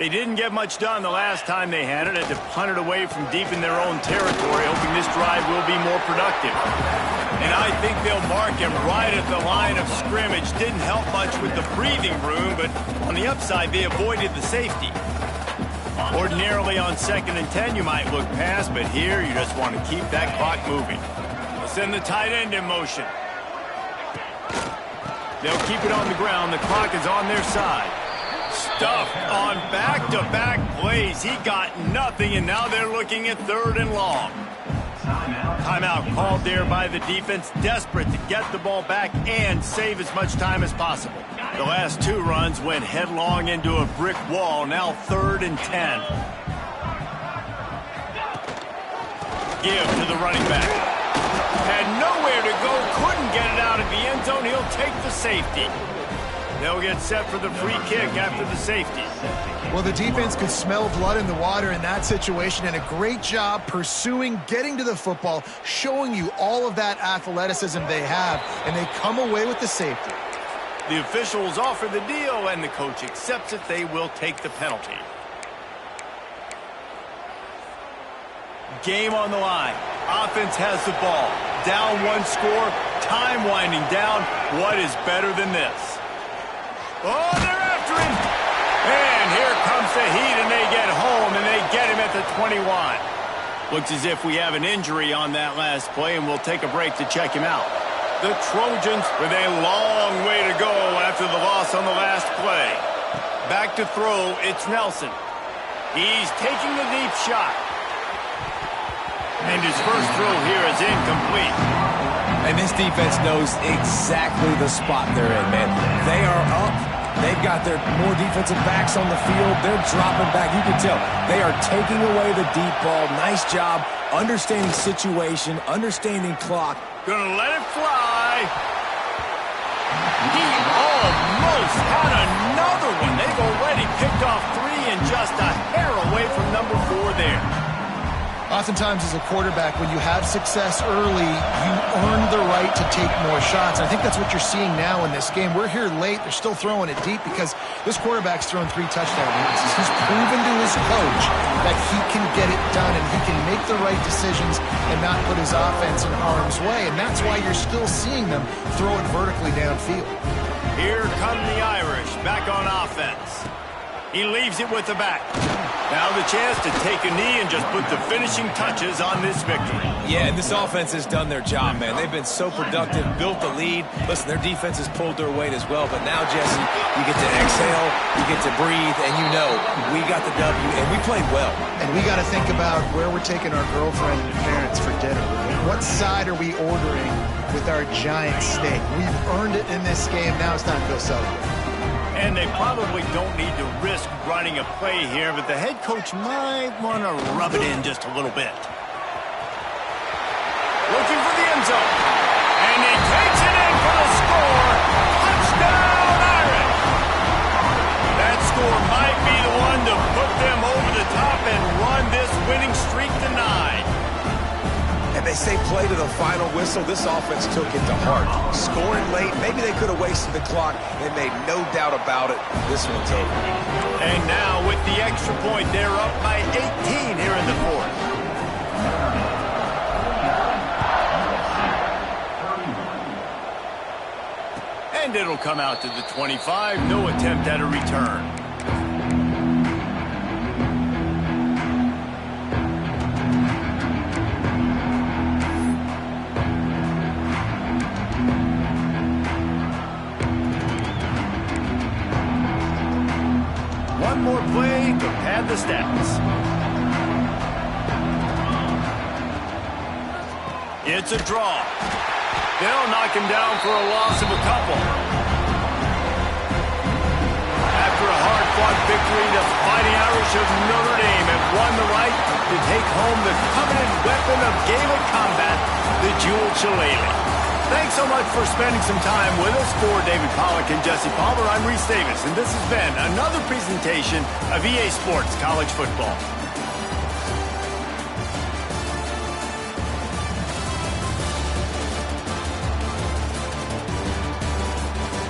They didn't get much done the last time they had it. Had to punt it away from deep in their own territory, hoping this drive will be more productive. And I think they'll mark him right at the line of scrimmage. Didn't help much with the breathing room, but on the upside, they avoided the safety. Ordinarily on 2nd and 10, you might look past, but here you just want to keep that clock moving. They'll send the tight end in motion. They'll keep it on the ground. The clock is on their side. Stuffed on back-to-back plays. He got nothing, and now they're looking at 3rd and long. Timeout called there by the defense, desperate to get the ball back and save as much time as possible. The last 2 runs went headlong into a brick wall. Now 3rd and 10. Give to the running back. Had nowhere to go, couldn't get it out of the end zone. He'll take the safety. They'll get set for the free kick after the safety. Well, the defense could smell blood in the water in that situation, and a great job pursuing, getting to the football, showing you all of that athleticism they have, and they come away with the safety. The officials offer the deal, and the coach accepts it. They will take the penalty. Game on the line. Offense has the ball. Down 1 score. Time winding down. What is better than this? Oh, they're after him. And here comes the heat, and they get home, and they get him at the 21. Looks as if we have an injury on that last play, and we'll take a break to check him out. The Trojans with a long way to go after the loss on the last play. Back to throw, it's Nelson. He's taking the deep shot. And his first throw here is incomplete. And this defense knows exactly the spot they're in, man. They are up. They've got their more defensive backs on the field. They're dropping back. You can tell they are taking away the deep ball. Nice job understanding situation, understanding clock. Gonna let it fly. He almost had another one. They've already picked off 3 and just a hair away from number 4 there. Oftentimes as a quarterback, when you have success early, you earn the right to take more shots. And I think that's what you're seeing now in this game. We're here late. They're still throwing it deep because this quarterback's thrown 3 touchdown passes. He's proven to his coach that he can get it done and he can make the right decisions and not put his offense in harm's way. And that's why you're still seeing them throw it vertically downfield. Here come the Irish back on offense. He leaves it with the back. Now the chance to take a knee and just put the finishing touches on this victory. Yeah, and this offense has done their job, man. They've been so productive, built the lead. Listen, their defense has pulled their weight as well. But now, Jesse, you get to exhale, you get to breathe, and you know we got the W, and we played well. And we got to think about where we're taking our girlfriend and parents for dinner. What side are we ordering with our giant steak? We've earned it in this game. Now it's time to go celebrate. And they probably don't need to risk running a play here, but the head coach might want to rub it in just a little bit. Looking for the end zone. And he takes it in for the score. Touchdown, Irish! That score might be the one to put them over the top and run this winning streak to 9. And they say play to the final whistle. This offense took it to heart. Scoring late, maybe they could have wasted the clock. They made no doubt about it. This one's over. And now with the extra point, they're up by 18 here in the 4th. And it'll come out to the 25. No attempt at a return. One more play to pad the stats. It's a draw. They'll knock him down for a loss of a couple. After a hard-fought victory, the Fighting Irish of Notre Dame have won the right to take home the coveted weapon of Gaelic combat, the jeweled shillelagh. Thanks so much for spending some time with us. For David Pollack and Jesse Palmer, I'm Reese Davis, and this has been another presentation of EA Sports College Football.